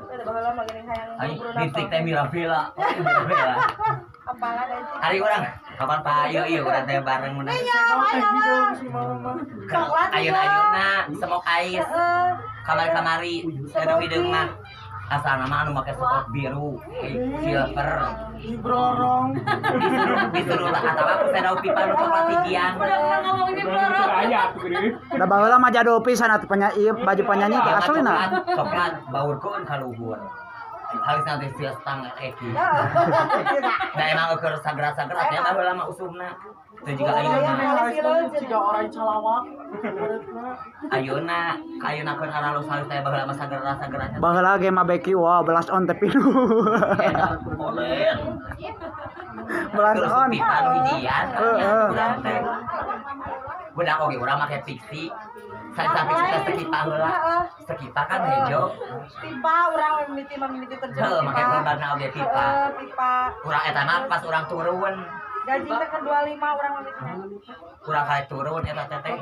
Udah baheula mah geuning hayang Ai buru listrik teh Mirabella. Mirabella. apalah da itu. Hari urang kapan payo ieu urang teh bareng mun. Ayun-ayunna semok ais. Kamari-kamari saya hideung mah asal nama anu make spot biru, silver. Brorong. Disuruh lah kata aku saya tahu pipa nu coklat hijian. Da baheula mah jadopi sana penyanyi baju penyanyi teh aslina. Coklat baurkeun ka luhur. Halis nanti sia stang eki. Da emang keur sagera-sagera teh baheula mah usumna. Teu jiga ayeuna. Ciga orang calawak. Ayeuna keur aralus halis teh baheula mah sagera-sageranya. Baheula ge mah beki wah belas on teh pilu. Boleh. Belas on. Pipa nu hijian. Urang teh. Budak oge urang make pixi. Saja pixi teh sekipa heula. Sekipa kan hejo. Pipa urang mimiti terjun. Heuh make produna oge pipa. Pipa. Urang eta mah pas urang turun. Gaji teh ke 25 urang mimiti. Urang kali turun eta teh.